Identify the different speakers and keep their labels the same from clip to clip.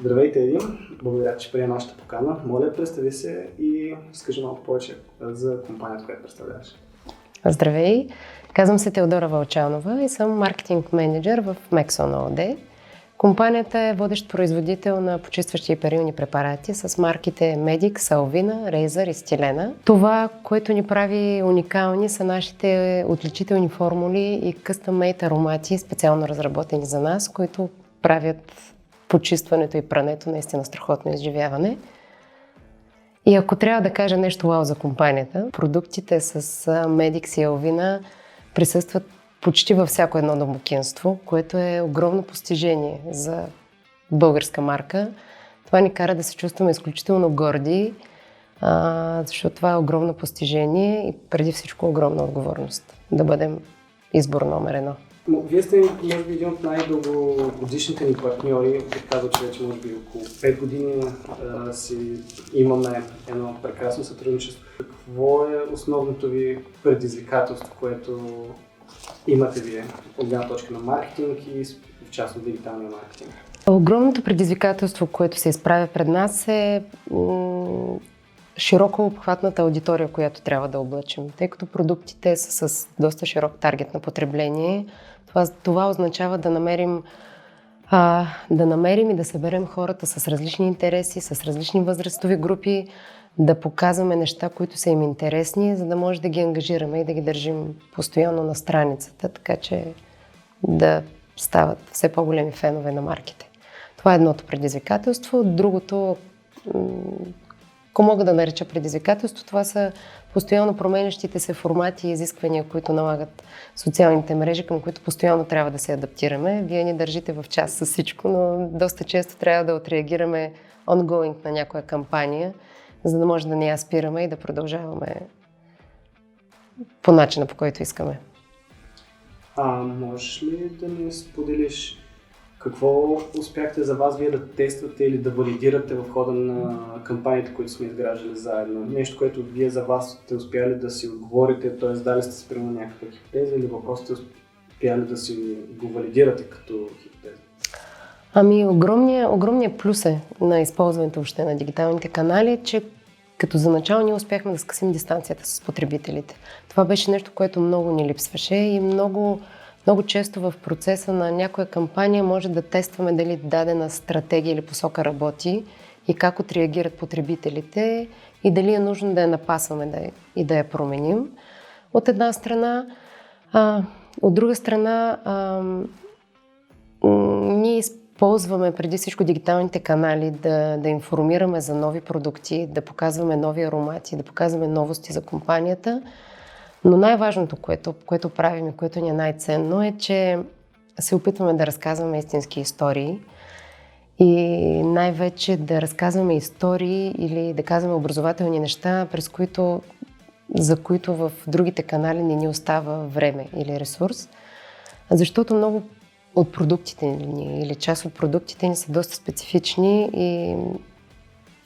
Speaker 1: Здравейте, Един. Благодаря, че прие нашата покана. Моля, представи се и скажи малко повече за компанията, която представляваш.
Speaker 2: Здравей! Казвам се Теодора Вълчанова и съм маркетинг менеджер в Mexon ООД. Компанията е водещ производител на почистващи и перилни препарати с марките Medix, Alvina, Razer и Stilena. Това, което ни прави уникални, са нашите отличителни формули и custom-made аромати, специално разработени за нас, които правят почистването и прането наистина страхотно изживяване. И ако трябва да кажа нещо вау за компанията, продуктите с Medix и Alvina присъстват почти във всяко едно домакинство, което е огромно постижение за българска марка. Това ни кара да се чувстваме изключително горди, защото това е огромно постижение и преди всичко огромна отговорност да бъдем избор номер 1.
Speaker 1: Вие сте, може би, един от най-дългогодишните ни партньори. Бих казал, че вече може би около 5 години имаме едно прекрасно сътрудничество. Какво е основното ви предизвикателство, което имате вие от гледна точка на маркетинг и в частност дигиталния маркетинг?
Speaker 2: Огромното предизвикателство, което се изправя пред нас е широко обхватната аудитория, която трябва да облъчим. Тъй като продуктите са с доста широк таргет на потребление, това означава да намерим и да съберем хората с различни интереси, с различни възрастови групи, да показваме неща, които са им интересни, за да може да ги ангажираме и да ги държим постоянно на страницата, така че да стават все по-големи фенове на марките. Това е едното предизвикателство. Другото, ако мога да нареча предизвикателство, това са постоянно променящите се формати и изисквания, които налагат социалните мрежи, към които постоянно трябва да се адаптираме. Вие ни държите в час с всичко, но доста често трябва да отреагираме ongoing на някоя кампания, за да може да не я спираме и да продължаваме по начина, по който искаме.
Speaker 1: Можеш ли да ни споделиш какво успяхте за вас вие да тествате или да валидирате в хода на кампаниите, които сме изграждали заедно? Нещо, което вие за вас сте успяли да си отговорите, т.е. дали сте спрямо някаква хипотеза или въпрос сте успяли да си го валидирате като хипотеза?
Speaker 2: Огромният плюс е на използването въобще на дигиталните канали, че като за начало ние успяхме да скъсим дистанцията с потребителите. Това беше нещо, което много ни липсваше и много често в процеса на някоя кампания може да тестваме дали дадена стратегия или посока работи и как отреагират потребителите и дали е нужно да я напасваме и да я променим. От една страна, от друга страна, ние използваме преди всичко дигиталните канали да информираме за нови продукти, да показваме нови аромати, да показваме новости за компанията. Но най-важното, което правим и което ни е най-ценно, е, че се опитваме да разказваме истински истории и най-вече да разказваме истории или да казваме образователни неща, за които в другите канали не ни остава време или ресурс. Защото много от продуктите ни или част от продуктите ни са доста специфични и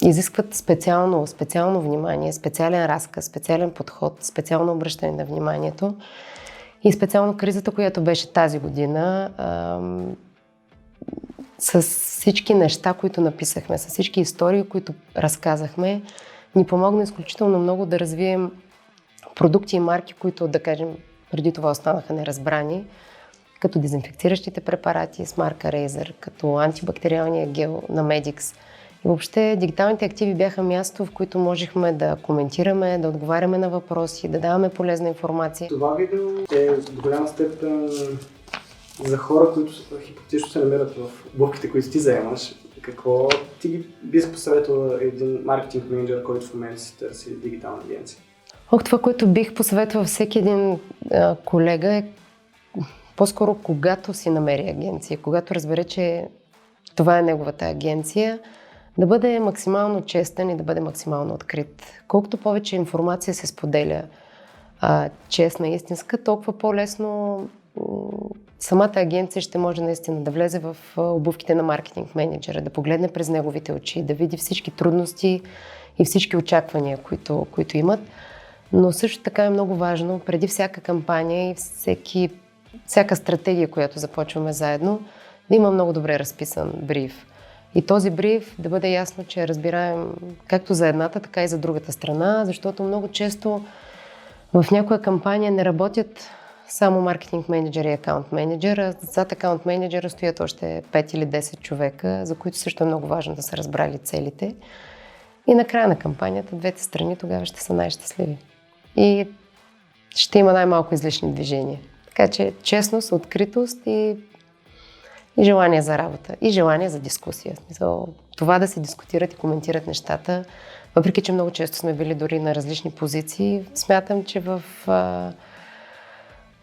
Speaker 2: изискват специално внимание, специален разказ, специален подход, специално обръщане на вниманието. И специално кризата, която беше тази година, с всички неща, които написахме, с всички истории, които разказахме, ни помогна изключително много да развием продукти и марки, които, да кажем, преди това останаха неразбрани, като дезинфекциращите препарати с марка Razer, като антибактериалния гел на Medix. И въобще дигиталните активи бяха място, в което можехме да коментираме, да отговаряме на въпроси, да даваме полезна информация.
Speaker 1: Това видео е до голяма степен за хора, които хипотетично се намират в обувките, които ти заемаш. Какво ти би посъветвала един маркетинг менеджер, който в момента си търси дигитална агенция?
Speaker 2: Това, което бих посъветвал всеки един колега е по-скоро когато си намери агенция, когато разбере, че това е неговата агенция, да бъде максимално честен и да бъде максимално открит. Колкото повече информация се споделя честна и истинска, толкова по-лесно самата агенция ще може наистина да влезе в обувките на маркетинг менеджера, да погледне през неговите очи, да види всички трудности и всички очаквания, които имат. Но също така е много важно преди всяка кампания и всяка стратегия, която започваме заедно, да има много добре разписан бриф. И този бриф да бъде ясно, че разбираем както за едната, така и за другата страна, защото много често в някоя кампания не работят само маркетинг менеджер и акаунт менеджер, а зад акаунт менеджера стоят още 5 или 10 човека, за които също е много важно да са разбрали целите. И на края на кампанията двете страни тогава ще са най-щастливи. И ще има най-малко излишни движения. Така че честност, откритост и желание за работа. И желание за дискусия. Това да се дискутират и коментират нещата, въпреки че много често сме били дори на различни позиции, смятам, че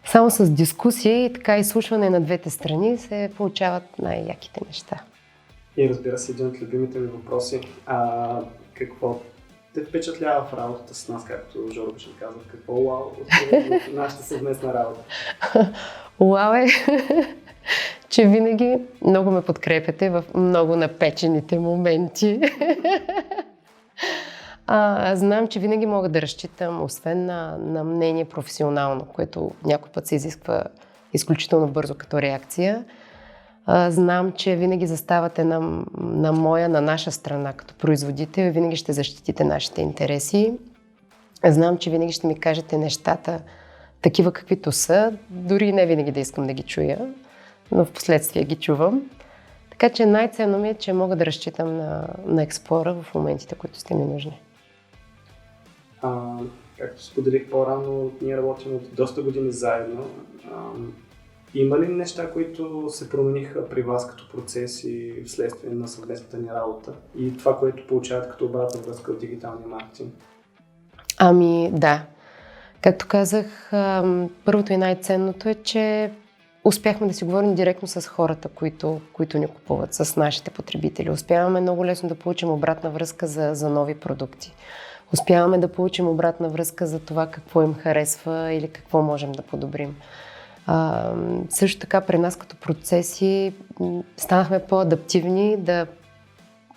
Speaker 2: само с дискусия и така изслушване на двете страни се получават най-яките неща.
Speaker 1: И разбира се, един от любимите ми въпроси. Какво те впечатлява в работата с нас, както Жоро беше казал? Какво уау от нашата съвместна работа?
Speaker 2: Уау е, че винаги много ме подкрепяте в много напечените моменти. Знам, че винаги мога да разчитам, освен на мнение професионално, което някой път се изисква изключително бързо като реакция. Знам, че винаги заставате на наша страна като производител и винаги ще защитите нашите интереси. Знам, че винаги ще ми кажете нещата такива каквито са, дори не винаги да искам да ги чуя, но в последствие ги чувам. Така че най-ценно ми е, че мога да разчитам на Explora в моментите, които сте ми нужни.
Speaker 1: Както споделих по-рано, ние работим от доста години заедно. Има ли неща, които се промениха при вас като процеси вследствие на съвместната ни работа и това, което получават като обратна връзка от дигиталния маркетинг?
Speaker 2: Да. Както казах, първото и най-ценното е, че успяхме да си говорим директно с хората, които ни купуват, с нашите потребители. Успяваме много лесно да получим обратна връзка за нови продукти. Успяваме да получим обратна връзка за това какво им харесва или какво можем да подобрим. Също така при нас като процеси станахме по-адаптивни,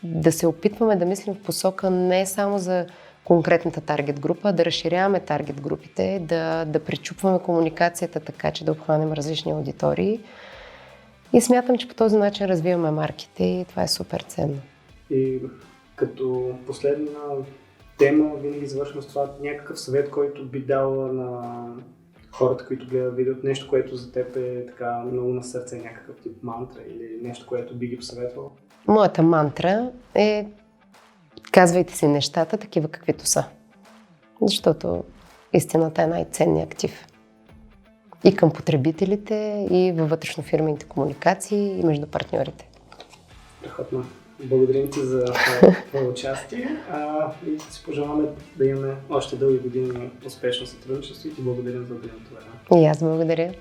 Speaker 2: да се опитваме да мислим в посока не само за конкретната таргет група, да разширяваме таргет групите, да пречупваме комуникацията така, че да обхванем различни аудитории. И смятам, че по този начин развиваме марките и това е супер ценно.
Speaker 1: И като последна тема винаги завършвам с това някакъв съвет, който би дал на хората, които гледат видеото, нещо, което за теб е така много на сърце, някакъв тип мантра или нещо, което би ги посъветвал?
Speaker 2: Моята мантра е: казвайте си нещата такива каквито са. Защото истината е най-ценният актив. И към потребителите, и във вътрешнофирмените комуникации, и между партньорите.
Speaker 1: Страхотно. Благодарим ти за това участие и си пожелаваме да имаме още дълги години успешно сътрудничество и ти благодарим за отделеното време.
Speaker 2: И аз благодаря.